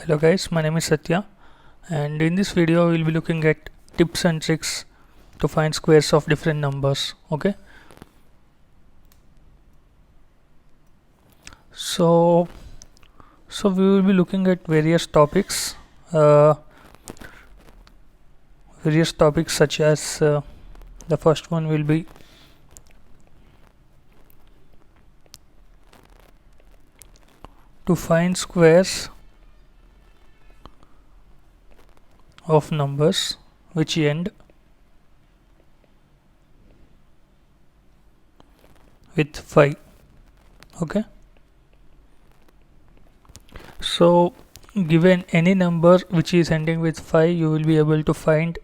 Hello guys, my name is Satya, and in this video we'll be looking at tips and tricks to find squares of different numbers. Okay, so we will be looking at uh, various topics such as the first one will be to find squares of numbers which end with 5. Okay, so given any number which is ending with 5, you will be able to find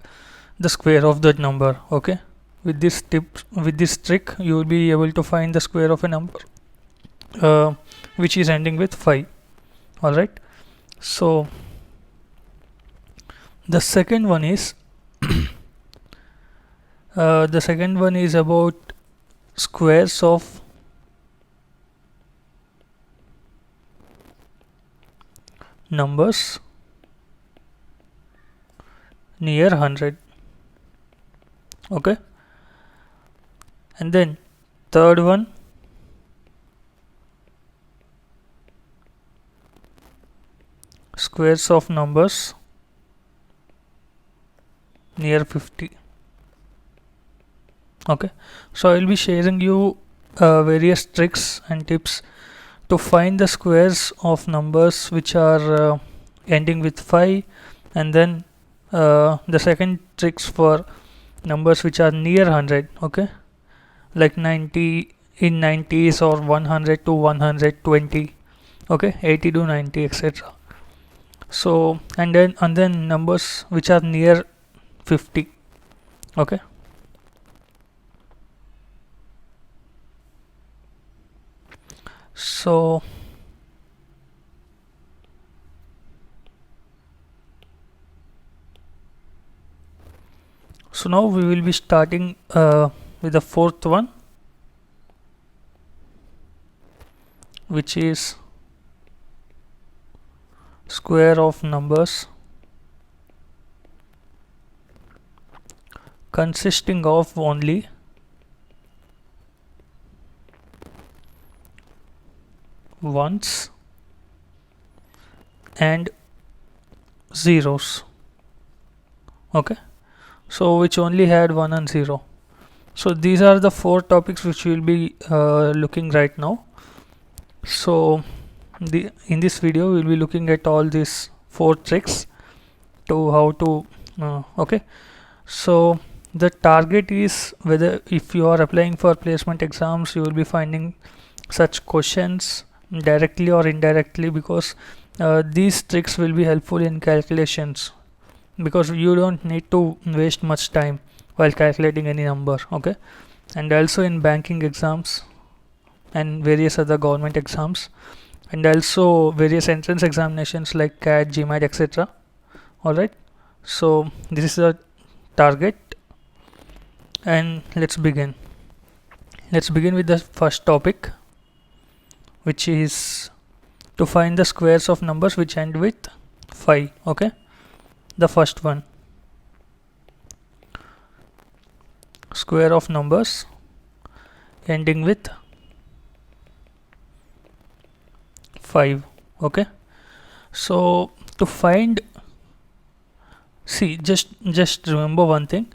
the square of that number. Okay, with this trick you will be able to find the square of a number which is ending with 5. All right, so the second one is about squares of numbers near 100. Okay, and then third one, squares of numbers near 50. Okay, so I will be sharing you various tricks and tips to find the squares of numbers which are ending with 5, and then the second tricks for numbers which are near 100. Okay, like 90, in 90s, or 100 to 120. Okay, 80 to 90, etc. So and then numbers which are near 50. Okay, so now we will be starting with the fourth one, which is square of numbers consisting of only ones and zeros. Okay, so which only had 1 and 0. So these are the 4 topics which we will be looking right now. So in this video we will be looking at all these 4 tricks to how to okay, so the target is whether if you are applying for placement exams, you will be finding such questions directly or indirectly, because these tricks will be helpful in calculations, because you don't need to waste much time while calculating any number. Okay, and also in banking exams and various other government exams, and also various entrance examinations like CAT, GMAT, etc. All right, so this is the target, and let's begin with the first topic, which is to find the squares of numbers which end with 5. Okay, the first one, square of numbers ending with 5. Okay, so to find, see, just remember one thing.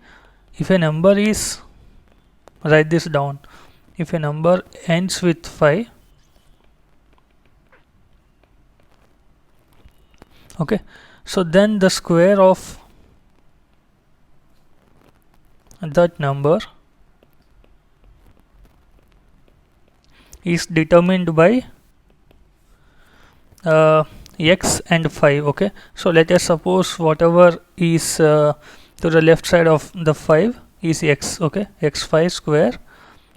If a number is, write this down, if a number ends with 5, okay, so then the square of that number is determined by x and 5. Okay, so let us suppose whatever is to the left side of the 5 is x. Okay, x5 square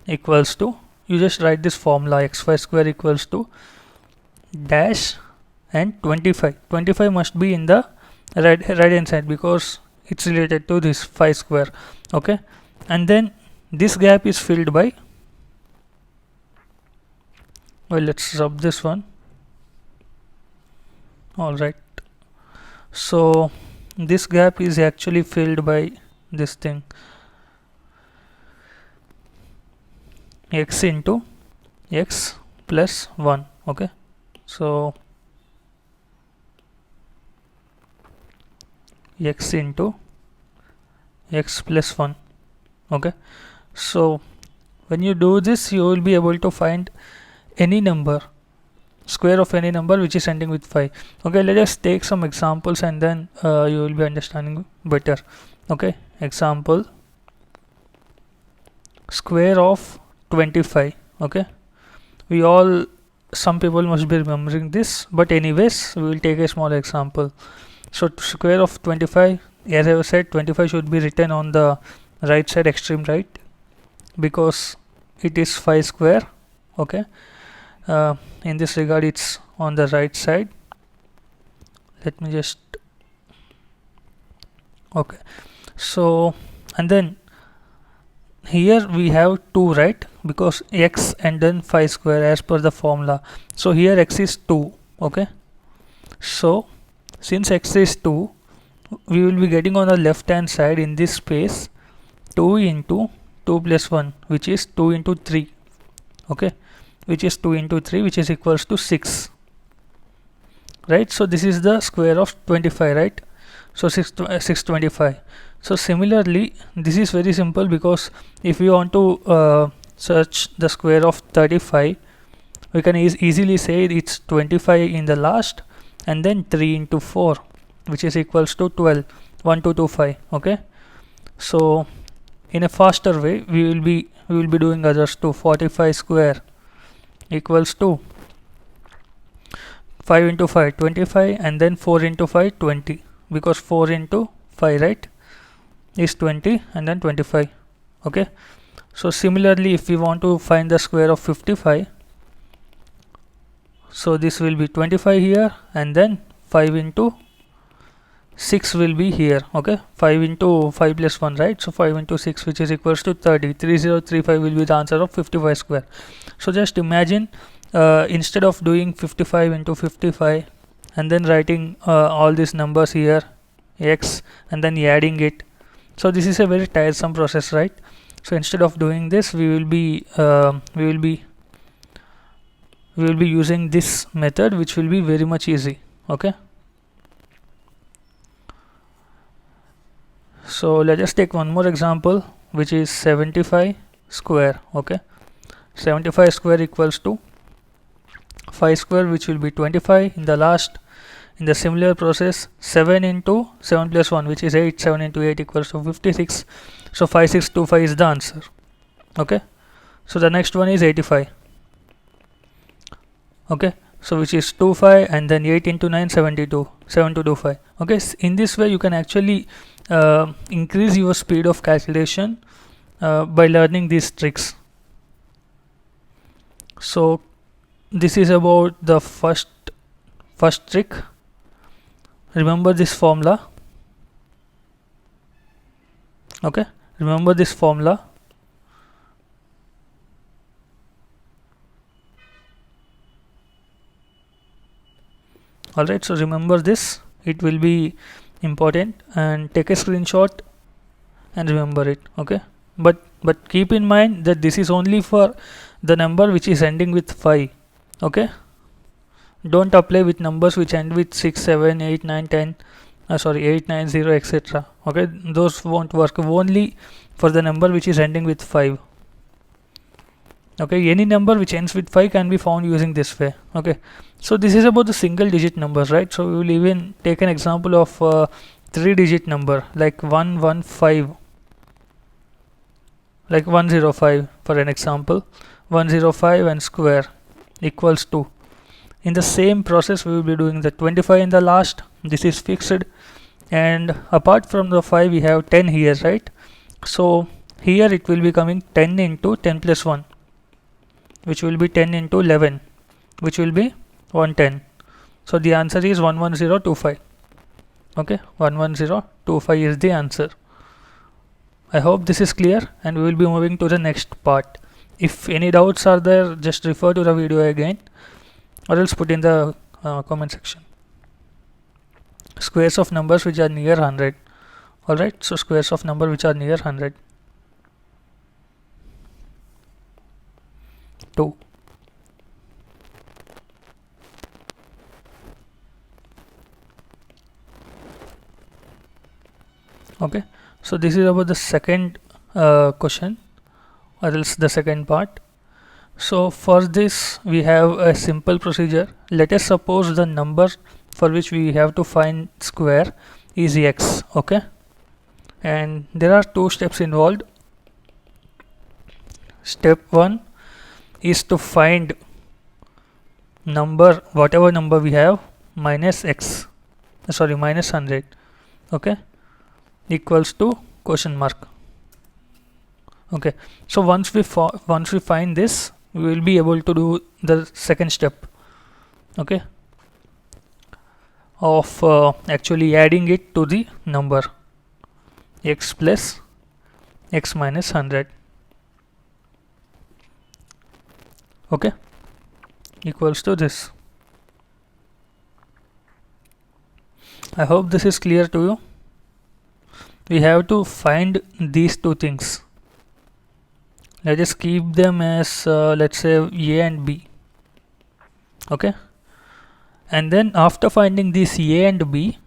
equals to, you just write this formula, x5 square equals to dash and 25 must be in the right hand side because it's related to this 5 square. Okay, and then this gap is filled by, well, let's rub this one. All right, So this gap is actually filled by this thing, x into x plus 1. Okay, so x into x plus 1. Okay, so when you do this, you will be able to find any number, square of any number which is ending with 5. Okay, let us take some examples and then you will be understanding better. Okay, example, square of 25. Okay, some people must be remembering this, but anyways we will take a small example. So square of 25, as I said, 25 should be written on the right side, extreme right, because it is 5 square. Okay, in this regard it's on the right side. Let me just, okay, so and then here we have 2, right, because x and then 5 square as per the formula. So here x is 2. Okay, so since x is 2, we will be getting on the left hand side in this space 2 into 2 plus 1, which is 2 into 3. Okay, which is 2 into 3, which is equals to 6, right? So this is the square of 25, right? So 625. So similarly, this is very simple, because if we want to search the square of 35, we can easily say it's 25 in the last and then 3 into 4, which is equals to 12. 1225. Okay, so in a faster way we will be doing others too. 45 square equals to 5 into 5 25, and then 4 into 5 20, because 4 into 5, right, is 20, and then 25. Okay, so similarly if we want to find the square of 55, so this will be 25 here, and then 5 into 6 will be here. Okay, 5 into 5 plus 1, right? So 5 into 6, which is equals to 30. 3035 will be the answer of 55 square. So just imagine, instead of doing 55 into 55 and then writing all these numbers here, x, and then adding it, so this is a very tiresome process, right? So instead of doing this, we will be using this method, which will be very much easy. Okay, so let us take one more example, which is 75 square. Okay, 75 square equals to 5 square, which will be 25 in the last. In the similar process, 7 into 7 plus 1, which is 8. 7 into 8 equals to 56. So 5625 is the answer. Okay, so the next one is 85. Okay, so which is 25, and then 8 into 9 72. 7225. Okay, in this way you can actually increase your speed of calculation by learning these tricks. So this is about the first trick. Remember this formula. Okay, remember this formula. Alright, so remember this, it will be important, and take a screenshot and remember it. Okay, but keep in mind that this is only for the number which is ending with 5. Okay, don't apply with numbers which end with 6, 7, 8, 9, 10, 8, 9, 0, etc. Okay, those won't work. Only for the number which is ending with 5. Okay, any number which ends with 5 can be found using this way. Okay, so this is about the single digit numbers, right? So we will even take an example of 3-digit number like 115, like 105 for an example. 105 and square equals to. In the same process we will be doing the 25 in the last. This is fixed, and apart from the 5 we have 10 here, right? So here it will be coming 10 into 10 plus 1, which will be 10 into 11, which will be 110. So the answer is 11025. Okay, 11025 is the answer. I hope this is clear, and we will be moving to the next part. If any doubts are there, just refer to the video again, or else put in the comment section. squares of numbers which are near 100. Alright, so squares of number which are near 100. 2. Okay, so this is about the second question, or else the second part. So for this we have a simple procedure. Let us suppose the number for which we have to find square is x. Okay, and there are two steps involved. Step 1 is to find number, whatever number we have, minus x, sorry, minus 100, okay, equals to question mark. Okay, so once we find this, we will be able to do the second step, okay, of actually adding it to the number x plus x minus 100, okay, equals to this. I hope this is clear to you. We have to find these two things. Let us keep them as let's say a and b, okay, and then after finding this a and b,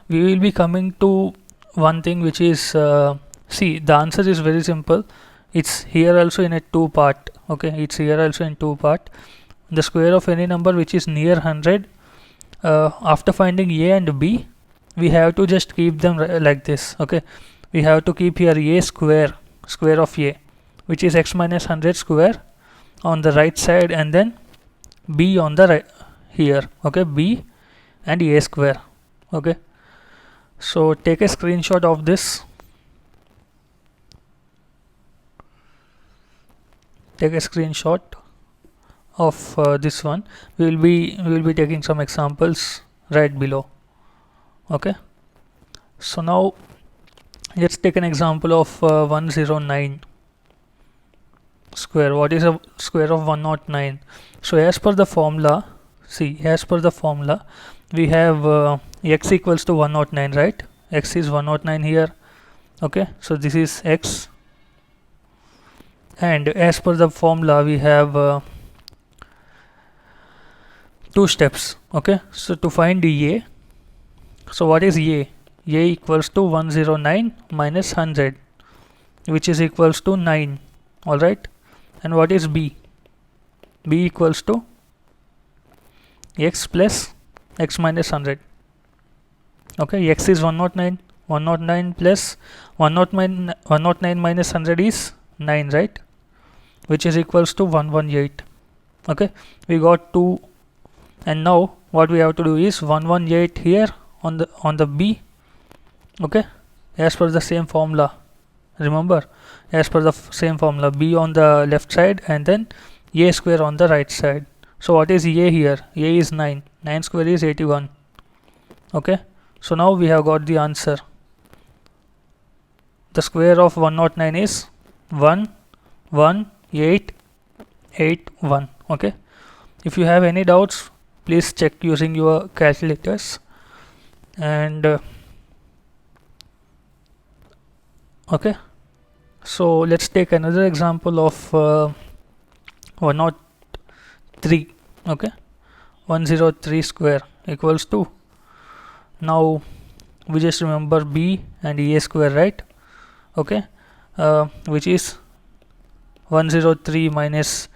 we will be coming to one thing which is see, the answer is very simple. It's here also in a two part, okay, it's here also in two part. The square of any number which is near 100, after finding a and b, we have to just keep them like this, okay. We have to keep here a square of a, which is x minus 100 square on the right side, and then b on the right here, okay, b and a square, okay. So take a screenshot of this. Take a screenshot of this one. We will be taking some examples right below, okay. So now let's take an example of 109 square. What is a square of 109? So as per the formula, see, as per the formula, we have x equals to 109, right? X is 109 here, okay. So this is x, and as per the formula we have two steps, okay. So to find a, so what is a equals to 109 minus 100, which is equals to 9, all right. And what is b equals to x plus x minus 100, okay. X is 109 plus 109 minus 100 is 9, right, which is equals to 118, okay. We got 2, and now what we have to do is 118 here on the b, okay, as per the same formula. Remember, as per the same formula, b on the left side and then a square on the right side. So what is a here? A is 9 square is 81, okay. So now we have got the answer. The square of 109 is 11881, okay. If you have any doubts, please check using your calculators. And okay, so let's take another example of 103, okay. 103 square equals to, now we just remember b and a square, right, okay, which is 103 minus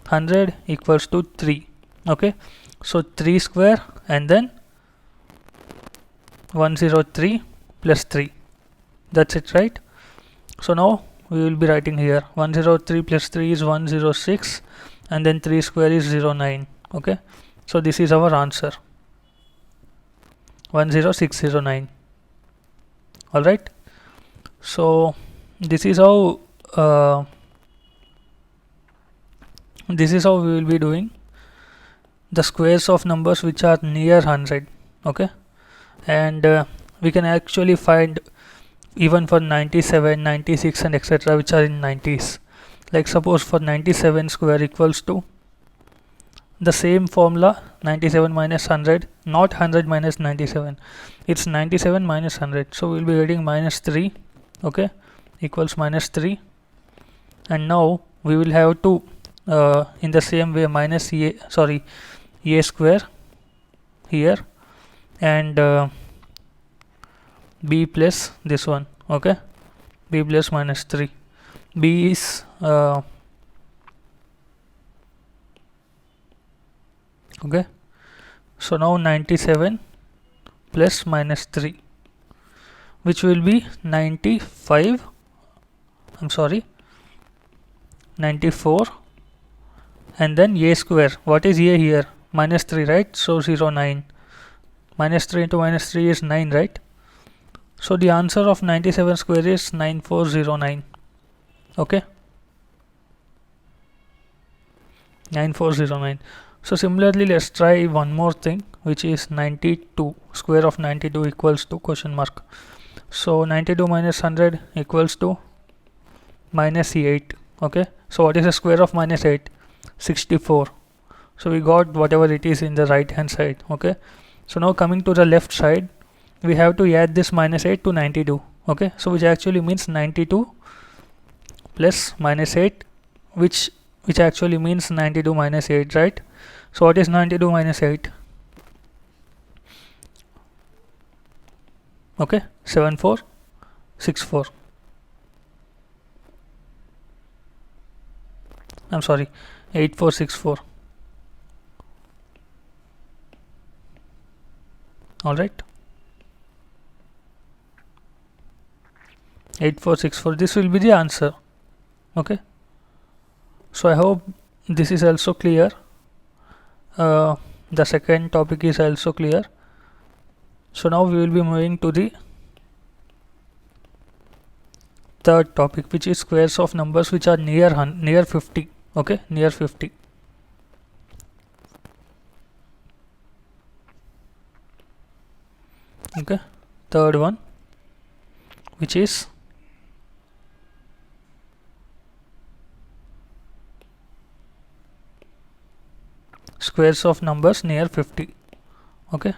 100 equals to 3, okay. So 3 square and then 103 plus 3, that's it, right. So now we will be writing here 103 plus 3 is 106, and then 3 square is 09, okay. So this is our answer, 10609, all right. So this is how we will be doing the squares of numbers which are near 100, okay. And we can actually find even for 97, 96 and etc., which are in 90s. Like suppose for 97 square equals to, the same formula, 97 minus 100, not 100 minus 97, it's 97 minus 100, so we'll be getting minus 3, okay, equals minus 3. And now we will have to in the same way minus a square here, and b plus this one, okay, b plus minus 3, b is okay. So now 97 plus minus 3, which will be 95, I'm sorry, 94, and then a square, what is a here, minus 3, right? So 0, 9, minus 3 into minus 3 is 9, right? So the answer of 97 square is 9409, okay, 9409. So similarly, let's try one more thing, which is 92, square of 92 equals to question mark. So 92 minus 100 equals to minus 8, okay. So what is the square of minus 8? 64. So we got whatever it is in the right hand side, okay. So now coming to the left side, we have to add this minus 8 to 92, okay. So which actually means 92 plus minus 8, which actually means 92 minus 8, right? So what is 92 minus 8? Okay, 7464. I'm sorry, 8464. All right, 8464. This will be the answer. Okay. So I hope this is also clear. The second topic is also clear. So now we will be moving to the third topic, which is squares of numbers which are near 50. Okay, near 50. Okay, third one, which is squares of numbers near 50. Okay.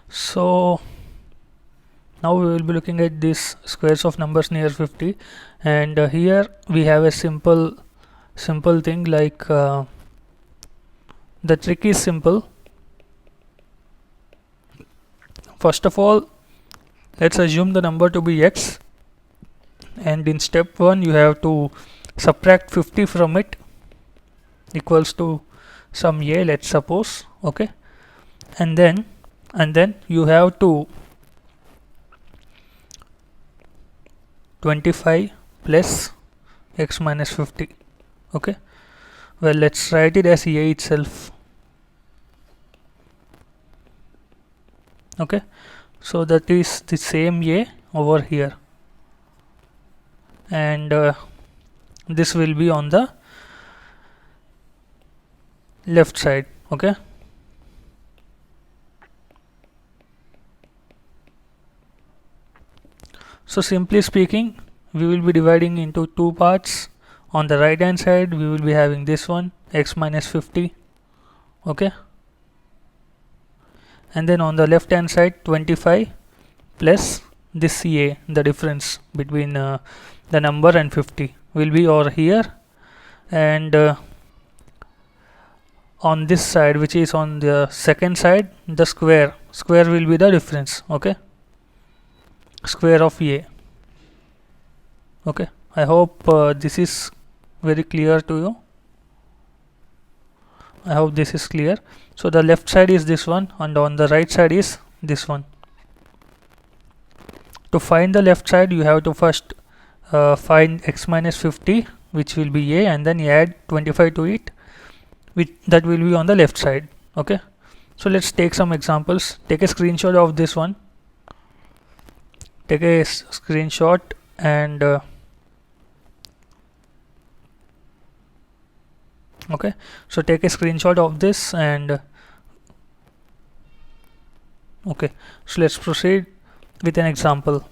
So now we will be looking at these squares of numbers near 50, and here we have a simple thing, like the trick is simple. First of all, let's assume the number to be x, and in step 1 you have to subtract 50 from it, equals to some a, let's suppose. Okay, and then you have to 25 plus x minus 50. Okay, well, let's write it as a itself. Okay, so that is the same a over here, and this will be on the left side. Okay, so simply speaking, we will be dividing into two parts. On the right hand side we will be having this one, x minus 50. Okay, and then on the left hand side 25 plus this a, the difference between the number and 50 will be over here, and on this side, which is on the second side, the square will be the difference. Okay, square of a. Okay, I hope this is very clear to you. I hope this is clear. So the left side is this one, and on the right side is this one. To find the left side, you have to first find x minus 50, which will be a, and then add 25 to it, which that will be on the left side. Okay, so let's take some examples. Take a screenshot of this one. Take a screenshot, and okay, so take a screenshot of this, and Okay, so let's proceed with an example.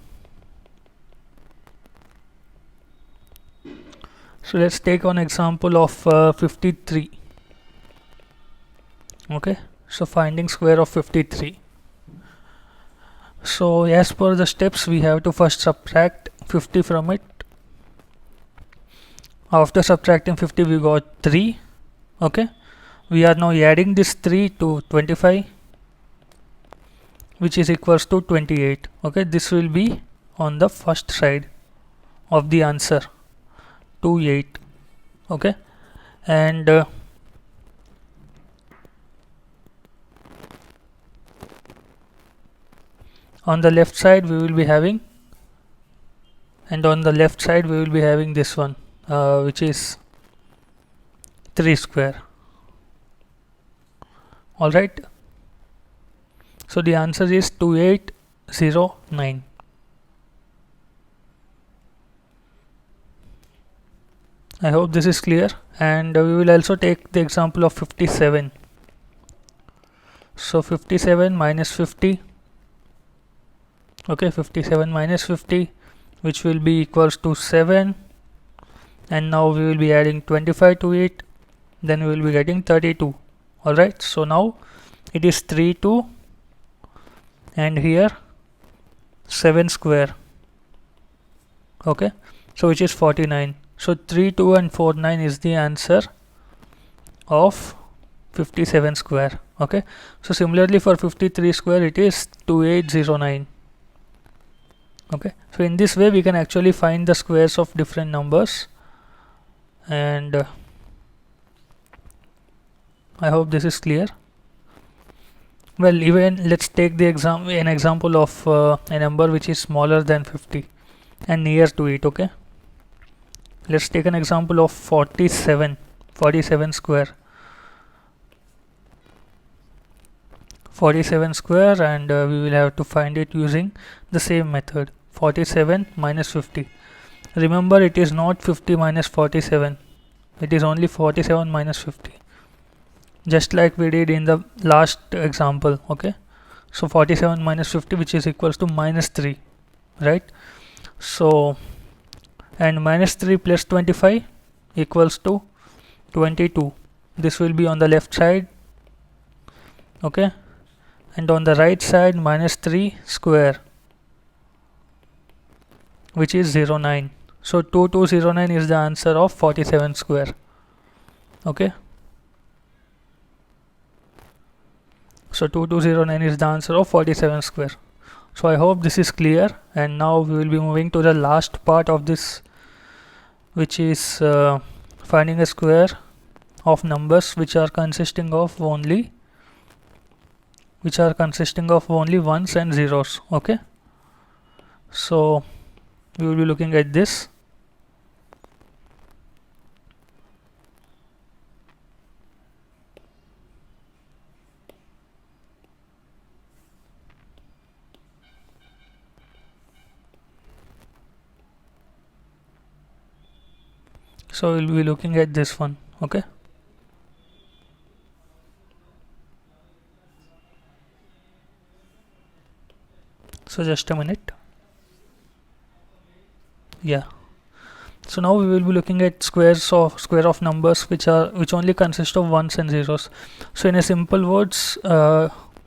So let's take one example of 53. Okay, so finding square of 53. So as per the steps, we have to first subtract 50 from it. After subtracting 50, we got 3. Okay, we are now adding this 3 to 25, which is equals to 28. Okay, this will be on the first side of the answer, 28. Okay, and on the left side we will be having, and on the left side we will be having this one, which is 3 square. All right, so the answer is 2809. I hope this is clear, and we will also take the example of 57. So 57 minus 50. Okay, 57 minus 50, which will be equals to 7, and now we will be adding 25 to it, then we will be getting 32. All right, so now it is 3 2 and here 7 square. Okay, so which is 49. So 3 2 and 4 9 is the answer of 57 square. Okay, so similarly for 53 square it is 2809. Okay, so in this way we can actually find the squares of different numbers, and I hope this is clear. Well, even let's take the an example of a number which is smaller than 50 and near to it. Okay, let's take an example of 47 square. 47 square, and we will have to find it using the same method, 47 minus 50. Remember, it is not 50 minus 47, it is only 47 minus 50, just like we did in the last example. Okay, so 47 minus 50, which is equals to minus 3, right? So, and minus 3 plus 25 equals to 22. This will be on the left side. Okay, and on the right side minus 3 square, which is 09. So 2209 is the answer of 47 square. Okay, so 2209 is the answer of 47 square. So I hope this is clear, and now we will be moving to the last part of this, which is finding a square of numbers which are consisting of only ones and zeros. Okay, so we will be looking at this. So we'll be looking at this one. Okay, so just a minute. Yeah, so now we will be looking at square of numbers which only consist of ones and zeros. So in a simple words,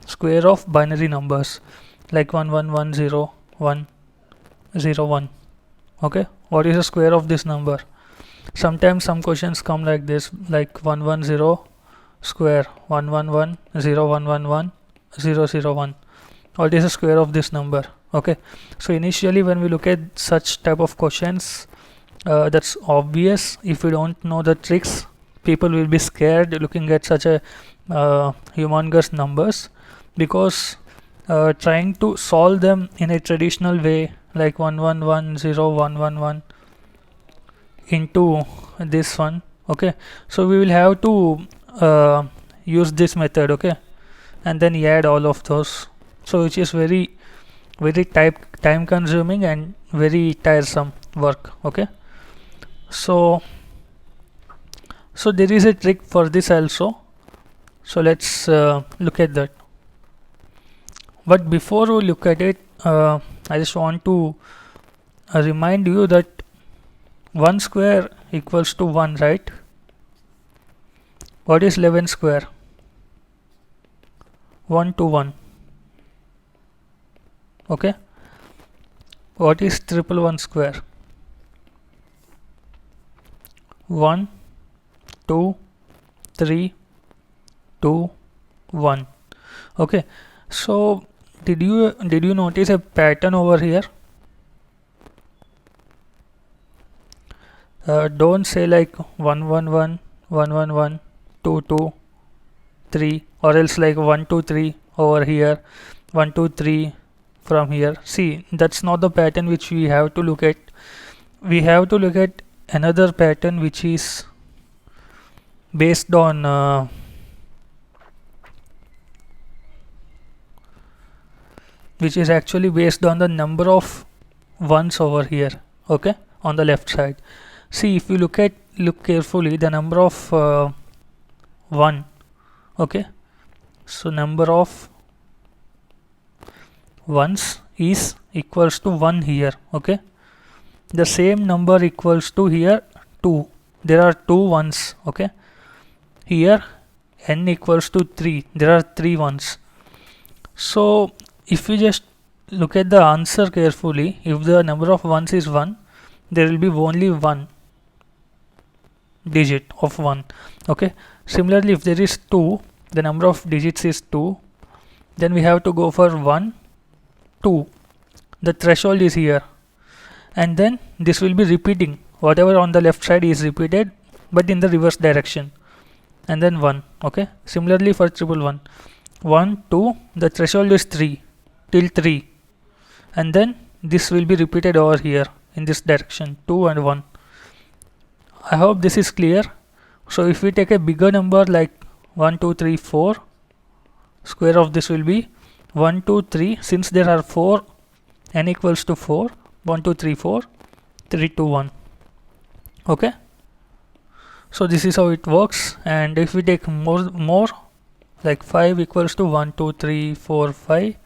square of binary numbers like 1 1 1 0 1 0 1. Okay, what is the square of this number? Sometimes some questions come like this, like 110 square, 111 0111 001. What is the square of this number? Okay, so initially when we look at such type of questions, that's obvious. If you don't know the tricks, people will be scared looking at such a humongous numbers, because trying to solve them in a traditional way like 111 0111 into this one. Okay, so we will have to use this method. Okay, and then add all of those, so which is very time consuming and very tiresome work. Okay, so there is a trick for this also, so let's look at that. But before we look at it, I just want to remind you that 1 square equals to 1, right? What is 11 square? 1 to 1. Okay. What is 111 square? 1, 2, 3, 2, 1. Okay. So did you notice a pattern over here? Don't say like 1 1 1 1 1 1 2 2 3, or else like 1 2 3 over here, 1 2 3 from here. See, that's not the pattern which we have to look at. We have to look at another pattern which is based on which is actually based on the number of ones over here. Okay, on the left side. See, if you look carefully, the number of 1. Okay, so number of ones is equals to 1 here. Okay, the same number equals to here 2. There are 2 ones. Okay, here n equals to 3. There are 3 ones. So if you just look at the answer carefully, if the number of ones is 1, there will be only 1 digit of 1. Okay, similarly, if there is 2, the number of digits is 2, then we have to go for 1 2. The threshold is here, and then this will be repeating. Whatever on the left side is repeated, but in the reverse direction, and then 1. Okay, similarly for 111, 1 2, the threshold is 3 till 3, and then this will be repeated over here in this direction, 2 and 1. I hope this is clear. So if we take a bigger number like 1 2 3 4, square of this will be 1 2 3. Since there are 4, n equals to 4, 1 2 3 4, 3 2 1. Okay, so this is how it works. And if we take more like 5 equals to 1 2 3 4 5,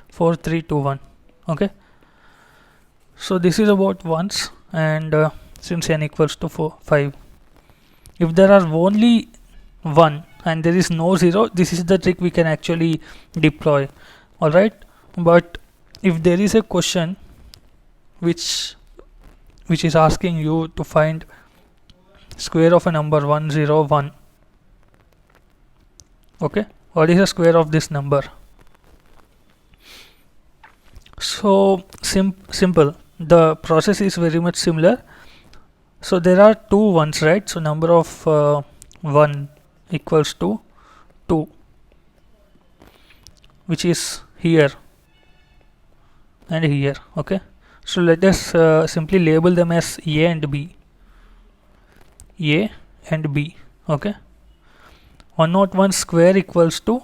4 3 2 1. Okay, so this is about ones. And since n equals to 5, if there are only 1 and there is no 0, this is the trick we can actually deploy. All right, but if there is a question which is asking you to find square of a number 101, okay, what is the square of this number? So simple, the process is very much similar. So there are 2 ones, right? So number of 1 equals to 2, which is here and here. Okay, so let us simply label them as A and B. A and B. Okay, 101 square equals to.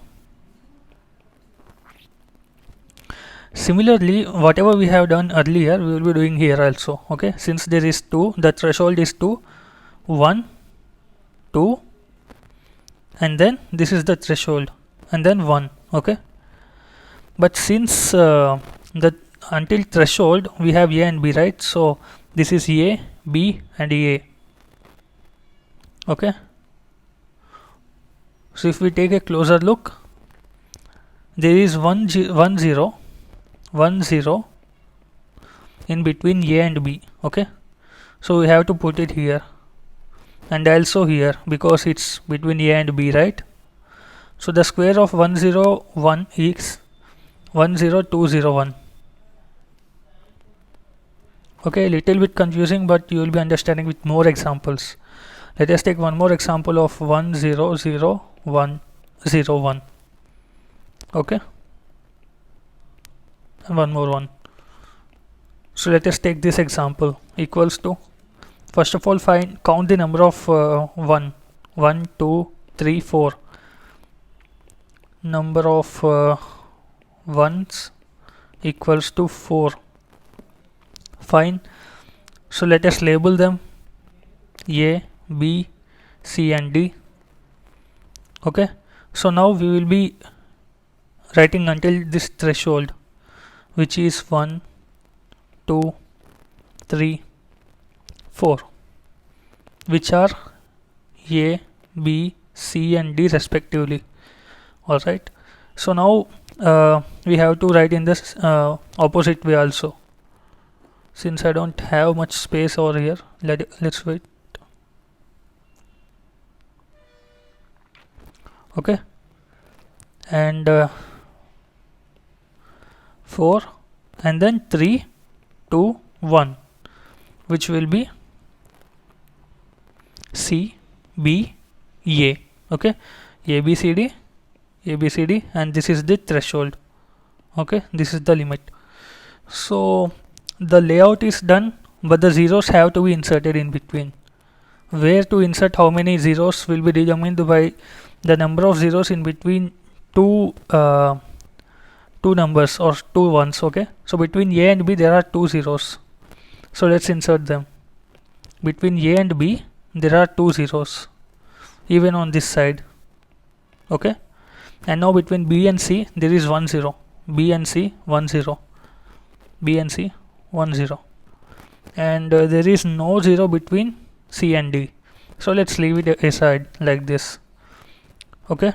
Similarly, whatever we have done earlier, we will be doing here also. Okay, since there is 2, the threshold is 2, 1 2, and then this is the threshold, and then 1. Okay, but since the until threshold we have A and B, right? So this is A, B and A. Okay, so if we take a closer look, there is 1 0 in between A and B. Okay, so we have to put it here and also here because it's between A and B, right? So the square of 101 is 10201. Okay, little bit confusing, but you will be understanding with more examples. Let us take one more example of 10101. Okay, and one more one. So let us take this example equals to, first of all, count the number of 1 2 3 4. Number of ones equals to 4. Fine. So let us label them A, B, C and D. Okay, so now we will be writing until this threshold, which is 1, 2, 3, 4, which are A, B, C and D respectively. Alright, so now we have to write in this opposite way also. Since I don't have much space over here, let's wait. Okay, and 4 and then 3, 2, 1, which will be C, B, A. Okay, A, B, C, D, A, B, C, D, and this is the threshold. Okay, this is the limit. So the layout is done, but the zeros have to be inserted in between. Where to insert how many zeros will be determined by the number of zeros in between two numbers or two ones. Okay, so between A and B there are 2 zeros, so let's insert them. Between A and B there are 2 zeros, even on this side. Okay, and now between B and C there is 1 0. B and C 1 0. B and C 1 0, and there is no 0 between C and D, so let's leave it aside like this. Okay,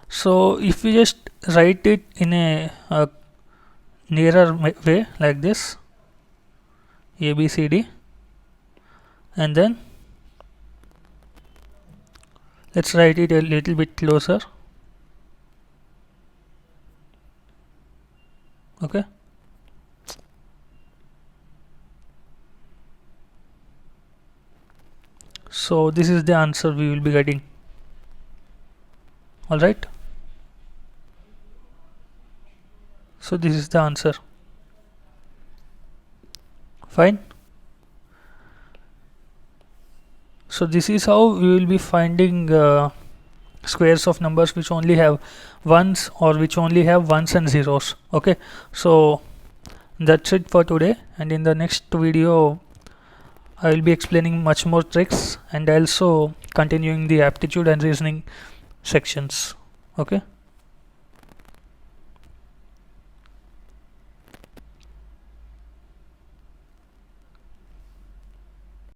so if we just write it in a nearer way like this, A, B, C, D, and then let's write it a little bit closer. Okay, so this is the answer we will be getting. All right, so this is the answer. Fine. So this is how we will be finding squares of numbers which only have ones or which only have ones and zeros. Okay, so that's it for today, and in the next video I will be explaining much more tricks and also continuing the aptitude and reasoning sections. Okay.